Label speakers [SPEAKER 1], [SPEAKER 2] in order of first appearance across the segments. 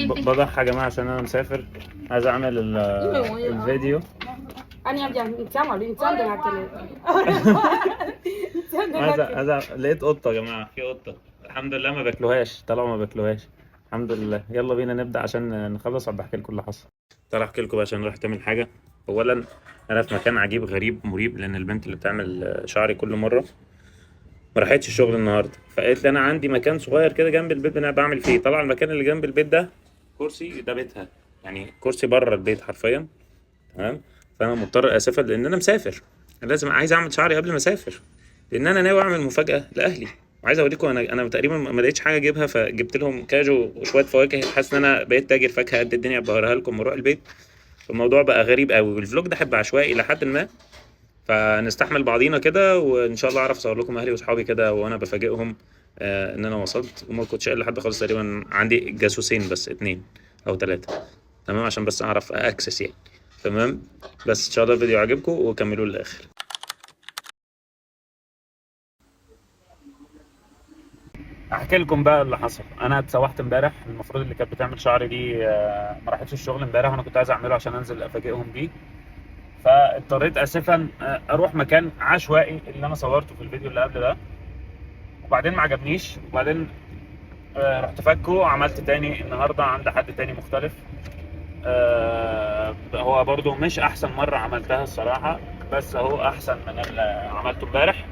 [SPEAKER 1] بضحك يا جماعه عشان انا مسافر، عايز اعمل الفيديو.
[SPEAKER 2] anh em chàng cháu bảo đi cháu được hạt
[SPEAKER 1] لقيت قطه يا جماعه، في قطه. الحمد لله ما باكلوهاش، طلعوا ما باكلوهاش. الحمد لله. يلا بينا نبدا عشان نخلص وابقى احكي لكم اللي حصل. تعالى احكي لكم بقى عشان رحت تعمل حاجه. اولا انا في مكان عجيب غريب مريب، لان البنت اللي بتعمل شعري كل مره ما راحتش الشغل النهارده، فقالت لي انا عندي مكان صغير كده جنب البيت انا بعمل فيه. طبعا المكان اللي جنب البيت ده كرسي، ده بيتها يعني، كرسي بره البيت حرفيا. تمام. فانا مضطر اسافر لان انا مسافر، لازم عايز اعمل شعري قبل ما اسافر، لان انا ناوي اعمل مفاجاه لاهلي. وعايز اوريكم انا تقريبا ما لقيتش حاجه اجيبها، فجبت لهم كاجو وشويه فواكه. حاسس ان انا بقيت تاجر فاكهه قد الدنيا، بوريها لكم واروح البيت. الموضوع بقى غريب قوي، والفلوج ده حب عشوائي لحد ما، فنستحمل بعضينا كده، وان شاء الله اعرف اصور لكم اهلي واصحابي كده وانا بفاجئهم ان انا وصلت. وما كنتش قايل لحد خالص، تقريبا عندي جاسوسين بس، 2 أو 3. تمام، عشان بس اعرف اكسس يعني. تمام. بس ان شاء الله الفيديو عجبكم وكملوه للاخر. احكي لكم بقى اللي حصل. انا اتسوحت امبارح، المفروض اللي كانت بتعمل شعري دي ما راحتش الشغل امبارح، وانا كنت عايز اعمله عشان انزل افاجئهم بيه. فاضطريت اسفا اروح مكان عشوائي اللي انا صورته في الفيديو اللي قبل ده، وبعدين ما عجبنيش. وبعدين رحت فكه وعملت تاني النهارده عند حد تاني مختلف. هو برضو مش احسن مره عملتها الصراحه، بس هو احسن من اللي عملته امبارح.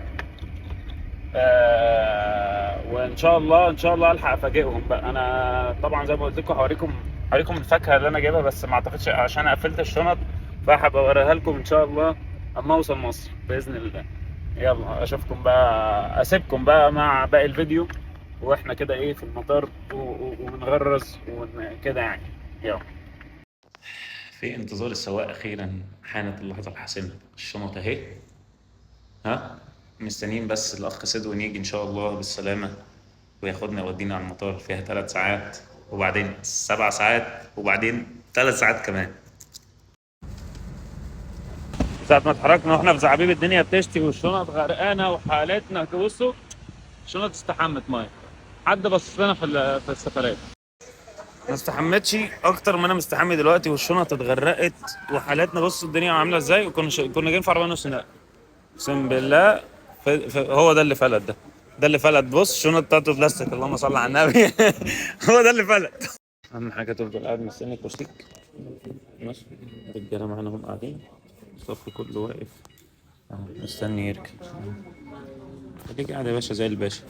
[SPEAKER 1] وان شاء الله ان شاء الله الحق افاجئهم بقى. انا طبعا زي ما قلت لكم هوريكم الفاكهه اللي انا جايبها، بس ما اعتقدش عشان قفلت الشنط، فهبقى اوريها لكم ان شاء الله اما اوصل مصر باذن الله. يلا اشوفكم بقى، اسيبكم بقى مع باقي الفيديو، واحنا كده ايه في المطار وبنغرز وكده يعني. يلا. في انتظار السواق اخيرا حانت اللحظه الحاسمه. الشنط اهي، ها، مستنيين بس الاخ سيدون يجي ان شاء الله بالسلامه وياخدنا يودينا على المطار. فيها 3 ساعات، وبعدين 7 ساعات، وبعدين 3 ساعات كمان. ساعة ما اتحركنا واحنا في زعابيب الدنيا بتشتي والشنط غرقانه وحالتنا، بصوا الشنط استحمت ميه. حد بص لنا في السفرات؟ ما استحمتش اكتر ما انا مستحمي دلوقتي، والشنط اتغرقت وحالاتنا. بصوا الدنيا عامله ازاي، كنا جايين في عربيه نص نقل. اقسم بالله. هو ده اللي فلت، ده اللي فلت. بص الشنط بتاعته بلاستيك، اللهم صل على النبي. هو ده اللي فلت. اهم حاجه تفضل قاعد مستني الكرسيك. ماشي. الرجاله معانا هم قاعدين، الصف كله واقف مستني يركب. خليك قاعد يا باشا زي الباشا.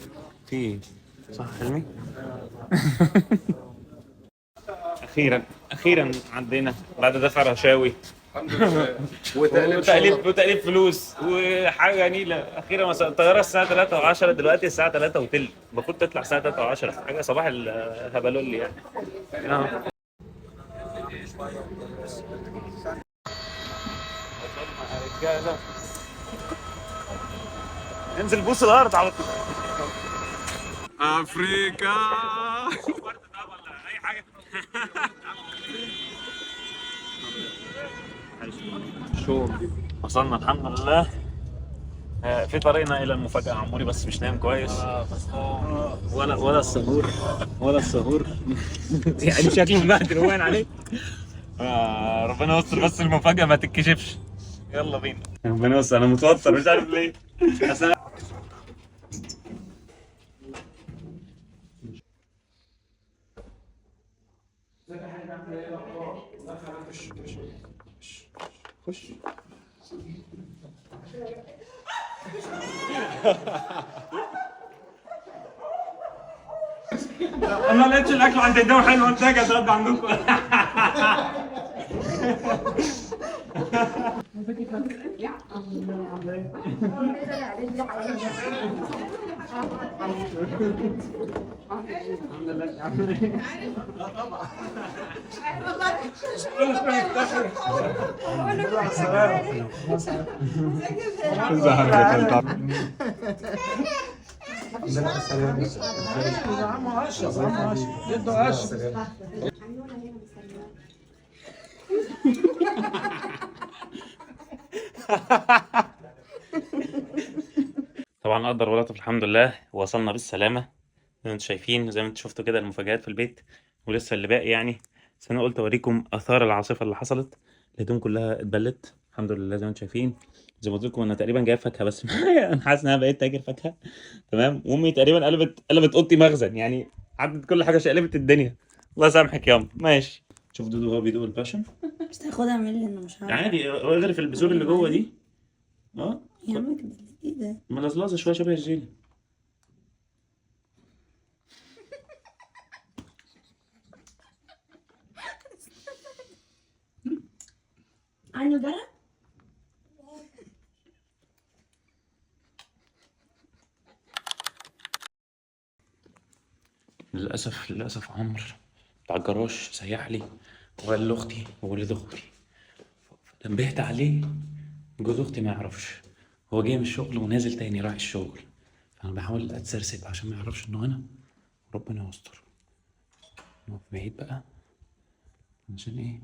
[SPEAKER 1] في ايه؟ صح حلمي. اخيرا عدينا بعد دفع رشاوي. الحمد لله. وتقليب فلوس وحاجه نيله. اخيرا الطياره الساعه 3:10، دلوقتي الساعه 3:15، المفروض تطلع الساعه 3:10. حاجه صباح الهبلولي يعني. رجاله انزل بوس الارض على طول.
[SPEAKER 3] افريكا.
[SPEAKER 1] اي حاجه. وصلنا الحمد لله. في طريقنا الى المفاجاه عموري، بس مش نايم كويس. ولا السهور ولا السهور. يعني شكله مبهدل وين عليه. ربنا يستر بس المفاجاه ما تتكشفش. يلا بينا. ربنا يستر، انا متوتر مش عارف ليه.
[SPEAKER 3] خش.
[SPEAKER 1] انا ما لقيتش الاكل عند الدواء حلو، قلت اجي اتغدى عندكم. طبعا قدر ولطف الحمد لله وصلنا بالسلامة زي ما انتم شايفين، زي ما انتم شفتوا كده المفاجآت في البيت ولسه اللي باقي يعني. بس انا قلت اوريكم اثار العاصفة اللي حصلت. الهدوم كلها اتبلت الحمد لله زي ما انتم شايفين. زي ما قلت لكم انا تقريبا جايب فاكهة بس معايا. انا حاسس ان انا بقيت تاجر فاكهة تمام. وامي تقريبا قلبت اوضتي مخزن يعني. عدت كل حاجة شقلبت الدنيا. الله يسامحك ياما. ماشي. شوف دودو هو بيدوق الباشن
[SPEAKER 4] بس تاخدها مني انا مش عارف.
[SPEAKER 1] عادي اغرف البذور اللي جوه دي. اه
[SPEAKER 4] يا عم كده ايه ده؟
[SPEAKER 1] ملزلزة شوية شبه الجيلي.
[SPEAKER 4] عنه جرى؟
[SPEAKER 1] للأسف عمرو بتاع الجراج سيح لي وقال لأختي وولد أختي. نبهت عليه. جوز أختي ما يعرفش. هو جاي من الشغل ونازل تاني رايح الشغل. فأنا بحاول أتسرسب عشان ما يعرفش إنه أنا. ربنا يستر. نقف بعيد بقى عشان إيه.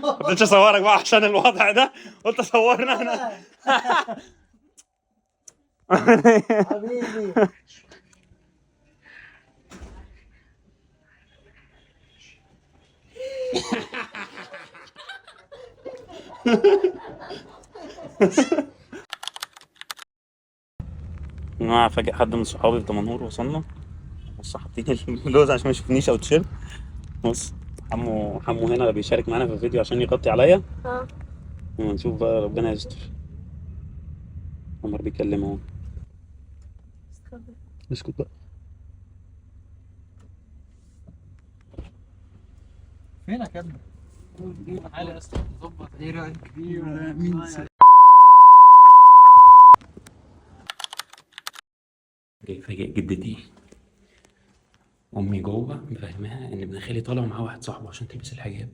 [SPEAKER 1] قلت اصورك بقى عشان الوضع ده. قلت اصورنا انا.
[SPEAKER 5] حبيبي.
[SPEAKER 1] انا فاجئ حد من صحابي في دمنهور وصلنا. بص حاطين اللوز عشان ما يشوفنيش او تيشيرت. بص حمو هنا بيشارك معانا في الفيديو عشان يغطي عليا. ونشوف بقى ربنا يستر. عمر بيكلمه اهو. اسكت بقى.
[SPEAKER 5] فينك يا ابني؟ تعالى يا اسطى نظبط. ايه رايك فيه؟ مين
[SPEAKER 1] جاي فاجئ جدتي. امي جوه مفهماها ان ابن خالي طالع معاه واحد صاحبه عشان تلبس الحجاب.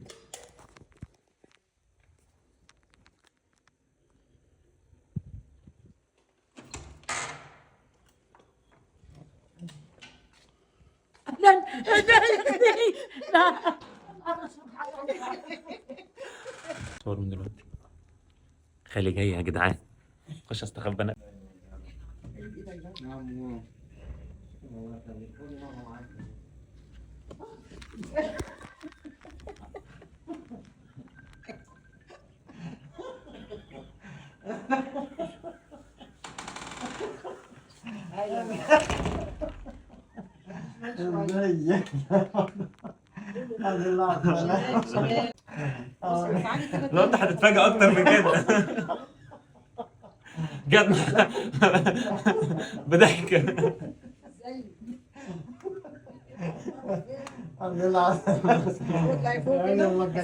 [SPEAKER 1] صور من دلوقتي. خالي جاي يا جدعان. خش استخبى انا. لو انت هتتفاجئ اكتر من كده. جد بضحك.
[SPEAKER 5] الحمد لله.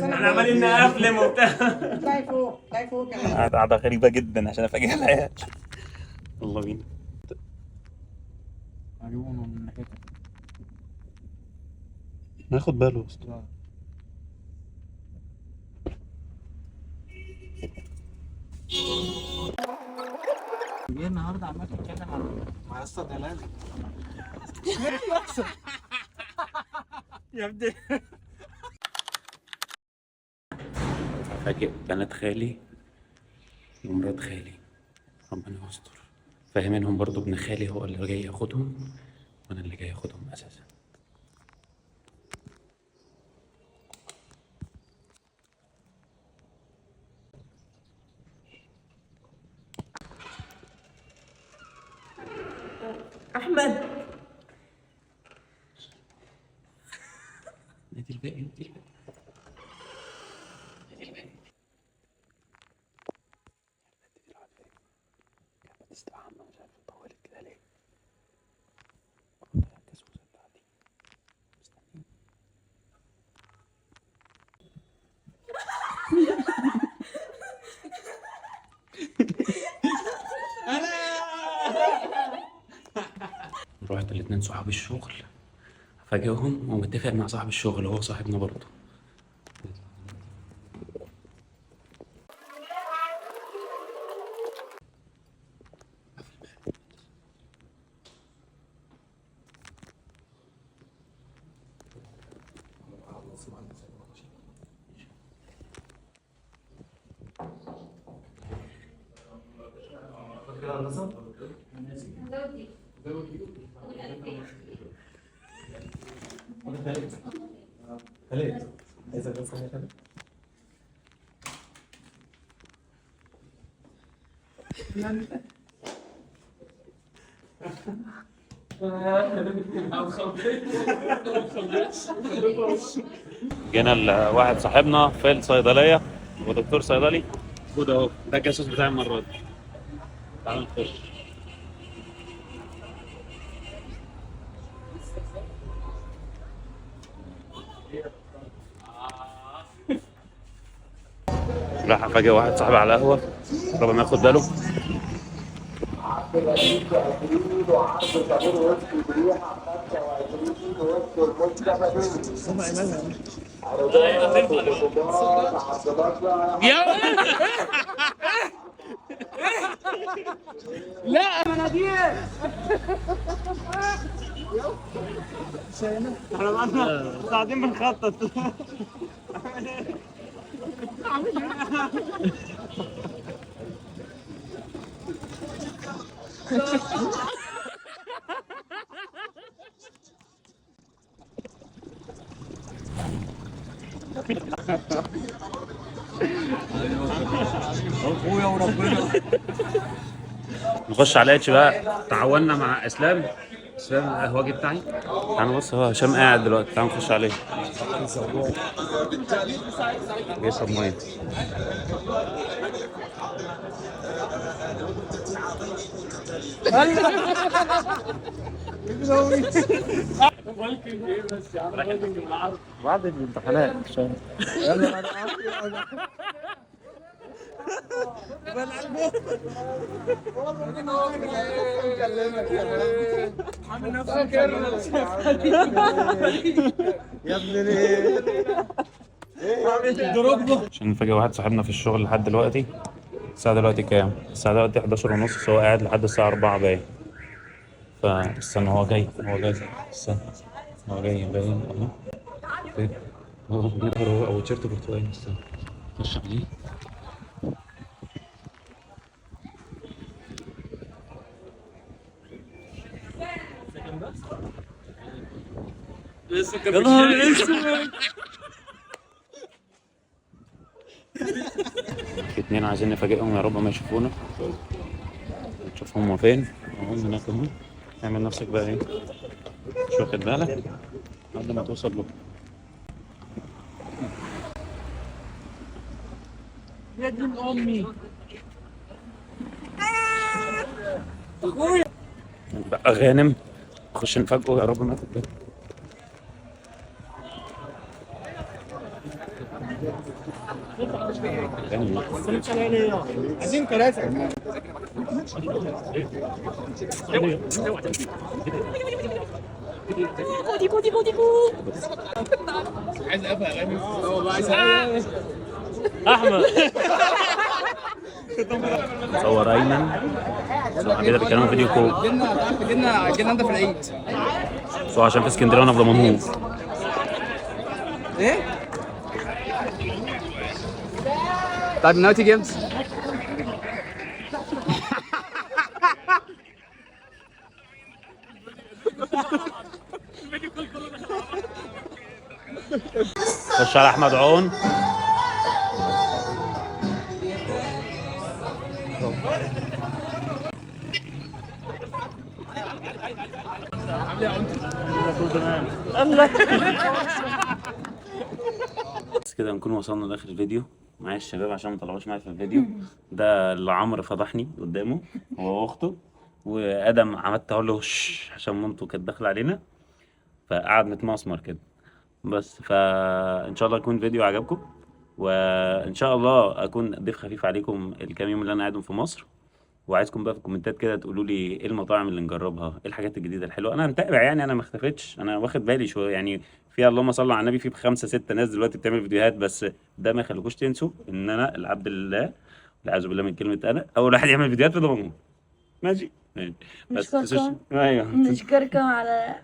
[SPEAKER 1] احنا عمالين نقفلم وبتاع.
[SPEAKER 2] طلعي فوق طلعي فوق كمان.
[SPEAKER 1] قعدة غريبة جدا عشان افاجئ العيال. يلا بينا.
[SPEAKER 5] عيونه من ناحيتك.
[SPEAKER 1] ناخد باله اصلا.
[SPEAKER 5] جاي النهارده عمال تتكلم مع اسطى دلال.
[SPEAKER 1] يا ابني. فاجئ بنات خالي ومرات خالي. ربنا يستر. فاهمينهم برضو ابن خالي هو اللي جاي ياخدهم وانا اللي جاي اخدهم اساسا.
[SPEAKER 4] احمد
[SPEAKER 1] نادي الباقي نادي الباقي نادي الباقي. كانت بتستحمى مش عارف طولت كده ليه. الكسوسة بتاعتي مستنيين. رحت الاتنين صحاب الشغل افاجئهم ومتفق مع صاحب الشغل هو صاحبنا برضه.
[SPEAKER 3] كده هندسة؟ خليت عايزك بس خليت
[SPEAKER 1] جينا لواحد صاحبنا في الصيدليه ودكتور صيدلي. خد اهو ده الجاسوس بتاع المره دي. تعال نخش. راح افاجئ واحد صاحبي على قهوه ربما ياخد باله.
[SPEAKER 5] لا مناديل
[SPEAKER 1] احنا قاعدين بنخطط.
[SPEAKER 5] اخويا وربنا.
[SPEAKER 1] نخش على اتش بقى. تعاوننا مع اسلام القهوجي بتاعي. تعالى بص هو هشام قاعد دلوقتي. تعالى نخش عليه. بيشرب ميه. بعد الامتحانات
[SPEAKER 3] يا ابني ليه؟
[SPEAKER 1] عشان نفاجئ واحد صاحبنا في الشغل لحد دلوقتي. الساعة دلوقتي كام؟ الساعة دلوقتي 11:30. هو قاعد لحد الساعة 4 باين. فاستنى هو جاي استنى هو جاي باين اهو. هو أبو تيشيرت برتقالي. استنى خش عليه.
[SPEAKER 5] يا نهار اسود.
[SPEAKER 1] اتنين عايزين نفاجئهم يا رب ما يشوفونا. نشوف هما فين. اهو هناك اهو. اعمل نفسك بقى ايه مش واخد بالك لحد ما توصل له.
[SPEAKER 5] يا دين امي اخويا.
[SPEAKER 1] بقى غانم نخش نفاجئه يا رب ما ياخد باله.
[SPEAKER 5] عايزين كراسي. عايز ابقى اغاني.
[SPEAKER 1] احمد صور ايمن. كده بيتكلموا فيديو كول.
[SPEAKER 5] جينا انت في العيد.
[SPEAKER 1] بس هو عشان في اسكندريه وانا في دمنهور.
[SPEAKER 5] ايه؟ طيب ناوي تيجي امتى؟
[SPEAKER 1] خش على احمد عون. بس كده نكون وصلنا لاخر الفيديو. معايا الشباب عشان ما طلعوش معايا في الفيديو. ده اللي عمرو فضحني قدامه هو واخته. وادم عملت اقول له عشان مامته كانت داخله علينا فقعد متمسمر كده. بس فان شاء الله يكون الفيديو عجبكم. وان شاء الله اكون ضيف خفيف عليكم الكام يوم اللي انا قاعدهم في مصر. وعايزكم بقى في الكومنتات كده تقولوا لي ايه المطاعم اللي نجربها، ايه الحاجات الجديده الحلوه. انا متابع يعني انا ما اختفيتش. انا واخد بالي شويه يعني في اللهم صل على النبي في 5 6 ناس دلوقتي بتعمل فيديوهات. بس ده ما يخليكوش تنسوا ان انا العبد لله والعياذ بالله من كلمه انا اول واحد يعمل فيديوهات في ضمانه. ماشي بس
[SPEAKER 4] نشكركم.
[SPEAKER 1] ايوه
[SPEAKER 4] نشكركم على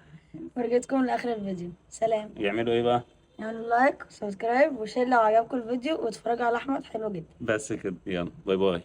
[SPEAKER 4] فرجتكم لاخر الفيديو. سلام.
[SPEAKER 1] يعملوا ايه بقى
[SPEAKER 4] اعملوا لايك وسبسكرايب وشير لو عجبكم الفيديو واتفرجوا على احمد حلو جدا.
[SPEAKER 1] بس كده يلا باي باي.